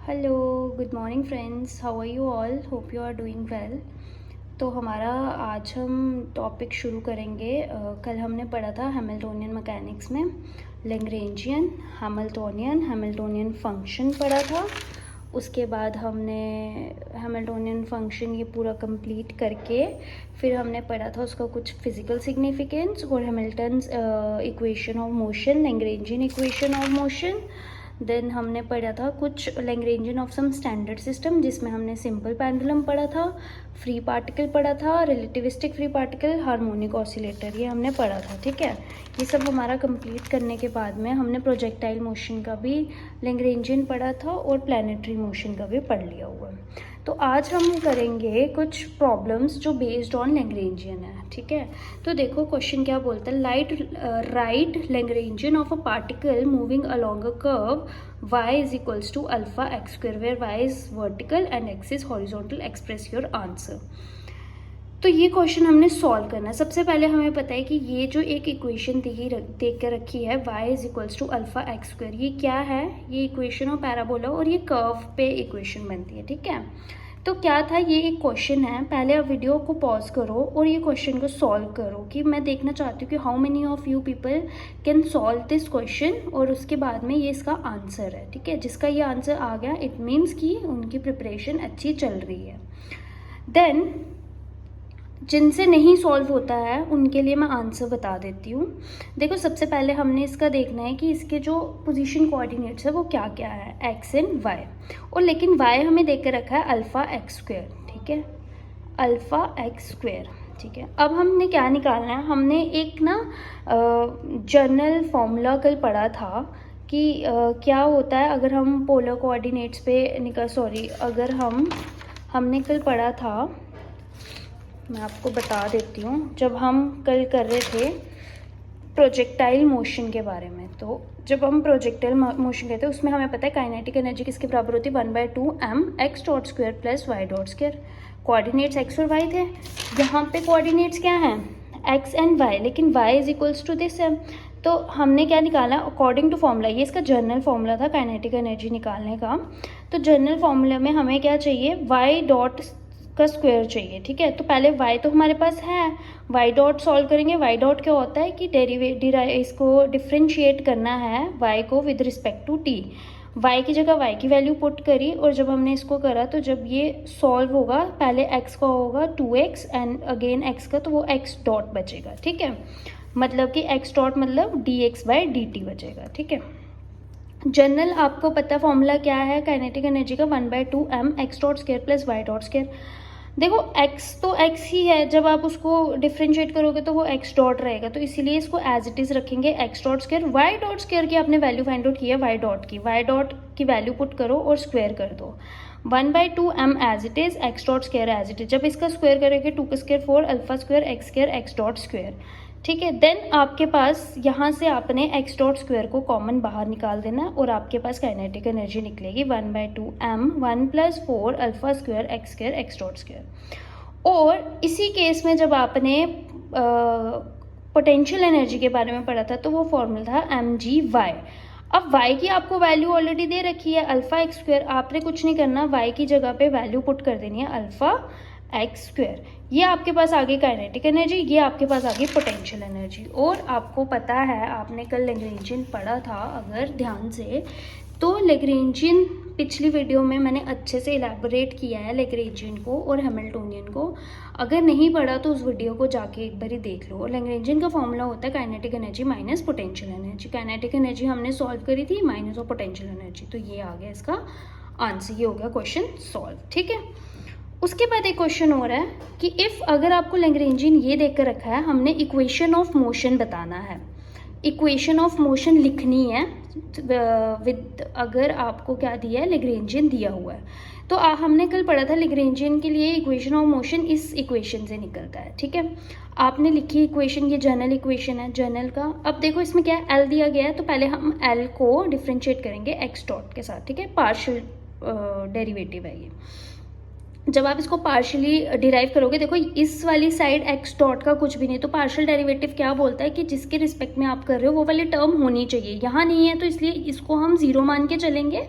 Hello, good morning friends, how are you all? Hope you are doing well. तो हमारा आज हम topic शुरू करेंगे। कल हमने पढ़ा था हैमिल्टोनियन मैकेनिक्स में लैग्रेंजियन, हैमिल्टोनियन फंक्शन पढ़ा था। उसके बाद हमने हैमिल्टोनियन फंक्शन ये पूरा कंप्लीट करके फिर हमने पढ़ा था उसका कुछ फिजिकल सिग्निफिकेंस और Hamilton's equation of motion, Lagrangian equation of motion. Then हमने पढ़ा था कुछ Lagrangian of some standard system, जिसमें हमने सिंपल पेंडुलम पढ़ा था, फ्री पार्टिकल पढ़ा था, relativistic free particle, harmonic oscillator, ये हमने पढ़ा था। ठीक है, ये सब हमारा कंप्लीट करने के बाद में हमने प्रोजेक्टाइल मोशन का भी लैग्रेंजियन पढ़ा था और प्लानिटरी मोशन का भी पढ़ लिया हुआ है। तो आज हम करेंगे कुछ प्रॉब्लम्स जो बेस्ड ऑन लैग्रेंजियन है। ठीक है, तो देखो क्वेश्चन क्या बोलता है। Right Lagrangian of a particle moving along a curve y is equals to alpha x square where y is vertical and x is horizontal. express your answer। तो ये क्वेश्चन हमने सॉल्व करना है। सबसे पहले हमें पता है कि ये जो एक इक्वेशन देख कर रखी है y is equals to alpha X square, ये क्या है? ये इक्वेशन ऑफ पैराबोला और ये कर्व पे इक्वेशन बनती है। ठीक है, तो क्या था, ये एक क्वेश्चन है। पहले आप वीडियो को पॉज करो और ये क्वेश्चन को सॉल्व करो कि मैं देखना चाहती हूँ कि how many of you people can solve this question, और उसके बाद में ये इसका आंसर है। ठीक है, जिसका ये आंसर आ गया इट मीन्स कि उनकी प्रिपरेशन अच्छी चल रही है। देन जिनसे नहीं सॉल्व होता है उनके लिए मैं आंसर बता देती हूँ। देखो, सबसे पहले हमने इसका देखना है कि इसके जो पोजीशन कोऑर्डिनेट्स है वो क्या क्या है, एक्स एंड वाई। और लेकिन वाई हमें देख कर रखा है अल्फ़ा एक्स स्क्वायर। ठीक है, अल्फ़ा एक्स स्क्वायर। ठीक है, अब हमने क्या निकालना है? हमने एक ना जनरल फॉर्मूला कल पढ़ा था कि क्या होता है अगर हम पोलर कोऑर्डिनेट्स पे अगर हमने कल पढ़ा था, मैं आपको बता देती हूँ। जब हम कल कर रहे थे प्रोजेक्टाइल मोशन के बारे में, तो जब हम प्रोजेक्टाइल मोशन कहते हैं उसमें हमें पता है काइनेटिक एनर्जी किसके बराबर होती है, 1/2 m x dot square plus y dot square. Coordinates x और y थे, यहाँ पे कोऑर्डिनेट्स क्या हैं, x एंड y, लेकिन y is equals to this है। तो हमने क्या निकाला अकॉर्डिंग टू फॉर्मूला, ये इसका जनरल फॉर्मूला था काइनेटिक एनर्जी निकालने का। तो जनरल फॉर्मूला में हमें क्या चाहिए, y डॉट का स्क्वायर चाहिए। ठीक है, तो पहले y तो हमारे पास है, y डॉट सॉल्व करेंगे। y डॉट क्या होता है कि इसको डिफ्रेंशिएट करना है y को with respect to t। y की जगह y की वैल्यू पुट करी, और जब हमने इसको करा तो जब ये सॉल्व होगा पहले x का होगा 2x एंड अगेन x का, तो वो x डॉट बचेगा। ठीक है, मतलब कि x डॉट मतलब dx/dt बचेगा। ठीक है, जनरल आपको पता फॉर्मूला क्या है काइनेटिक एनर्जी का, 1/2 m x dot square plus y dot square. देखो x तो x ही है, जब आप उसको डिफ्रेंशिएट करोगे तो वो x डॉट रहेगा, तो इसीलिए इसको एज इट इज़ रखेंगे x dot square. y dot square की आपने वैल्यू फाइंड आउट की है, y डॉट की वैल्यू पुट करो और स्क्वायर कर दो। 1/2 m as it is, x dot square as it is. जब इसका स्क्वायर करेंगे 2 का square 4, alpha square x dot square. ठीक है, देन आपके पास यहाँ से आपने x डॉट स्क्वायर को कॉमन बाहर निकाल देना है और आपके पास काइनेटिक एनर्जी निकलेगी 1/2 m 1 + 4 alpha square x dot square. और इसी केस में जब आपने पोटेंशियल एनर्जी के बारे में पढ़ा था तो वो फॉर्मूला था mg/y। अब y की आपको वैल्यू ऑलरेडी दे रखी है अल्फा एक्स स्क्वायर, आपने कुछ नहीं करना, y की जगह पे वैल्यू पुट कर देनी है अल्फा एक्स स्क्वायर। ये आपके पास आगे काइनेटिक एनर्जी, ये आपके पास आगे पोटेंशियल एनर्जी। और आपको पता है, आपने कल लैग्रेंजियन पढ़ा था अगर ध्यान से, तो लैग्रेंजियन पिछली वीडियो में मैंने अच्छे से इलेबोरेट किया है लैग्रेंजियन को और हैमिल्टोनियन को। अगर नहीं पढ़ा तो उस वीडियो को जाके एक बार ही देख लो। लैग्रेंजियन का फॉर्मूला होता है kinetic energy minus potential energy. Kinetic energy हमने सॉल्व करी थी माइनस ऑफ पोटेंशियल एनर्जी, तो ये आ गया इसका आंसर, ये हो गया क्वेश्चन सॉल्व। ठीक है, उसके बाद एक क्वेश्चन हो रहा है कि इफ़ अगर आपको लैग्रेंजियन ये देख कर रखा है, हमने इक्वेशन ऑफ मोशन बताना है, इक्वेशन ऑफ मोशन लिखनी है विद, अगर आपको क्या दिया है, लैग्रेंजियन दिया हुआ है। तो हमने कल पढ़ा था लैग्रेंजियन के लिए इक्वेशन ऑफ मोशन इस इक्वेशन से निकलता है। ठीक है, आपने लिखी इक्वेशन, ये जनरल इक्वेशन है जनरल का। अब देखो इसमें क्या है, एल दिया गया है, तो पहले हम एल को डिफ्रेंशिएट करेंगे एक्स डॉट के साथ। ठीक है, पार्शियल डेरिवेटिव है ये। जब आप इसको पार्शियली डिराइव करोगे, देखो इस वाली साइड एक्स डॉट का कुछ भी नहीं, तो पार्शियल डेरिवेटिव क्या बोलता है कि जिसके रिस्पेक्ट में आप कर रहे हो वो वाली टर्म होनी चाहिए, यहाँ नहीं है तो इसलिए इसको हम 0 मान के चलेंगे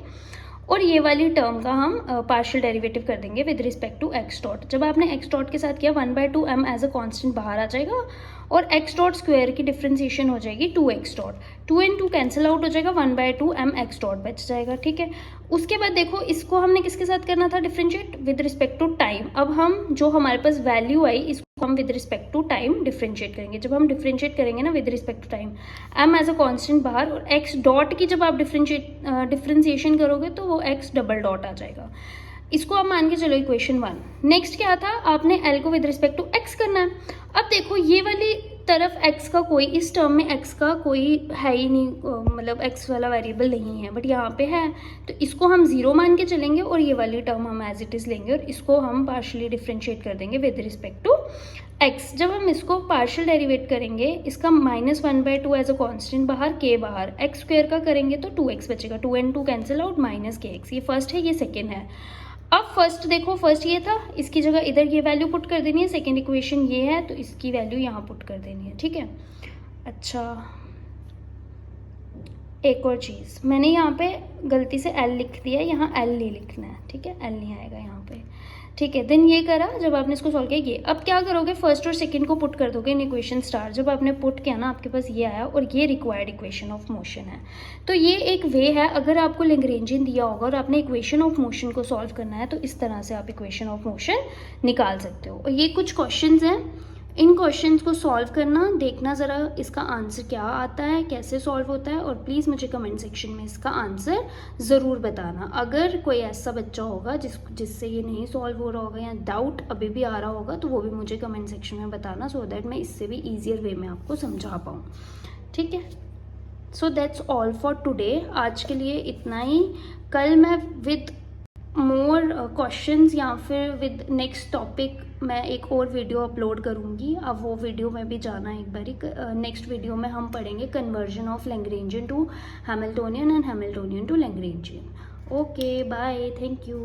और ये वाली टर्म का हम पार्शियल डेरिवेटिव कर देंगे with respect to X dot. जब आपने एक्स डॉट के साथ किया 1/2m एज अ कांस्टेंट बाहर आ जाएगा और एक्स डॉट स्क्वायर की डिफ्रेंसिएशन हो जाएगी 2x dot, 2 and 2 cancel out हो जाएगा, 1/2m एक्स डॉट बच जाएगा। ठीक है, उसके बाद देखो इसको हमने किसके साथ करना था differentiate, with respect to time. अब हम जो हमारे पास वैल्यू आई इसको हम with respect to time differentiate करेंगे। जब हम डिफ्रेंशिएट करेंगे ना with respect to time, m as a constant बाहर और x डॉट की जब आप डिफ्रेंशिएशन करोगे तो वो x डबल डॉट आ जाएगा। इसको आप मान के चलो इक्वेशन 1। नेक्स्ट क्या था, आपने l को विद रिस्पेक्ट टू x करना है। अब देखो ये वाली तरफ x का कोई, इस टर्म में x का कोई है ही नहीं, मतलब x वाला वेरिएबल नहीं है, बट यहाँ पे है, तो इसको हम 0 मान के चलेंगे और ये वाली टर्म हम एज इट इज़ लेंगे और इसको हम पार्शियली डिफ्रेंशिएट कर देंगे विद रिस्पेक्ट टू x। जब हम इसको पार्शियल डेरिवेट करेंगे, इसका -1/2 एज अ कांस्टेंट बाहर, k बाहर, x स्क्वायर का करेंगे तो 2x बचेगा, 2 and 2 कैंसिल आउट, -kx। ये फर्स्ट है, ये सेकेंड है। अब फर्स्ट देखो, फर्स्ट ये था, इसकी जगह इधर ये वैल्यू पुट कर देनी है। सेकेंड इक्वेशन ये है तो इसकी वैल्यू यहाँ पुट कर देनी है। ठीक है, अच्छा एक और चीज़, मैंने यहाँ पे गलती से l लिख दिया, यहाँ l नहीं लिखना है। ठीक है, l नहीं आएगा यहाँ पे। ठीक है, देन ये करा, जब आपने इसको सॉल्व किया ये, अब क्या करोगे, फर्स्ट और सेकंड को पुट कर दोगे इन इक्वेशन स्टार। जब आपने पुट किया ना, आपके पास ये आया और ये रिक्वायर्ड इक्वेशन ऑफ मोशन है। तो ये एक वे है, अगर आपको लैग्रेंजियन दिया होगा और आपने इक्वेशन ऑफ मोशन को सॉल्व करना है तो इस तरह से आप इक्वेशन ऑफ मोशन निकाल सकते हो। और ये कुछ क्वेश्चन हैं, इन क्वेश्चंस को सॉल्व करना, देखना ज़रा इसका आंसर क्या आता है, कैसे सॉल्व होता है, और प्लीज़ मुझे कमेंट सेक्शन में इसका आंसर ज़रूर बताना। अगर कोई ऐसा बच्चा होगा जिससे ये नहीं सॉल्व हो रहा होगा या डाउट अभी भी आ रहा होगा तो वो भी मुझे कमेंट सेक्शन में बताना, सो दैट मैं इससे भी ईजियर वे में आपको समझा पाऊँ। ठीक है, so that's all for today. आज के लिए इतना ही। कल मैं विद मोर क्वेश्चंस या फिर विद नेक्स्ट टॉपिक मैं एक और वीडियो अपलोड करूँगी। अब वो वीडियो में भी जाना एक बारी। नेक्स्ट वीडियो में हम पढ़ेंगे conversion of Lagrangian to Hamiltonian and Hamiltonian to Lagrangian. Okay bye, thank you.